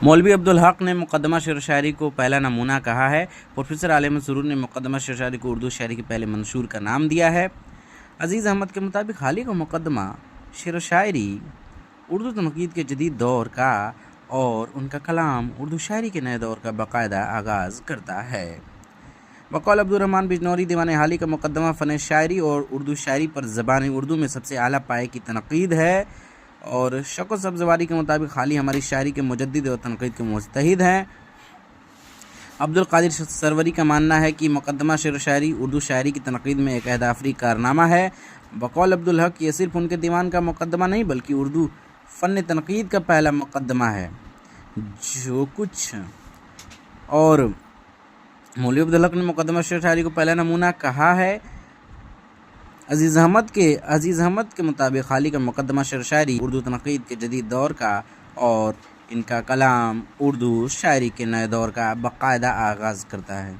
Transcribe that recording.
मौलवी अब्दुल हक ने मुकदमा शेर व शायरी को पहला नमूना कहा है। प्रोफेसर आलिम सरूर ने मुकदमा शेर व शायरी को उर्दू शायरी के पहले मंशूर का नाम दिया है। अजीज़ अहमद के मुताबिक हाल ही का मुकदमा शेर व शायरी उर्दू तनकीद के जदीद दौर का और उनका कलाम उर्दू शायरी के नए दौर का बाकायदा आगाज़ करता है। बकौल अब्दुर्रहमान बिजनौरी दीवान हाली का मुकदमा फ़न शायरी और उर्दू शायरी पर ज़बान उर्दू में सबसे आला पाए की तनकीद है। और शको सब्ज़वारी के मुताबिक हाली हमारी शायरी के मुजद्दिद और तनकीद के मुजतहिद हैं। अब्दुल कादिर सरवरी का मानना है कि मुकदमा शेर व शायरी उर्दू शायरी की तनकीद में एक अहदाफरी कारनामा है। बकौल अब्दुल हक ये सिर्फ उनके दीवान का मुकदमा नहीं बल्कि उर्दू फ़न तनकीद का पहला मुकदमा है जो कुछ। और मौलवी अब्दुल हक ने मुकदमा शेर व शायरी को पहला नमूना कहा है। अजीज़ अहमद के मुताबिक हाली का मुकदमा शेर व शायरी उर्दू तनकीद के जदीद दौर का और इनका कलाम उर्दू शायरी के नए दौर का बाकायदा आगाज़ करता है।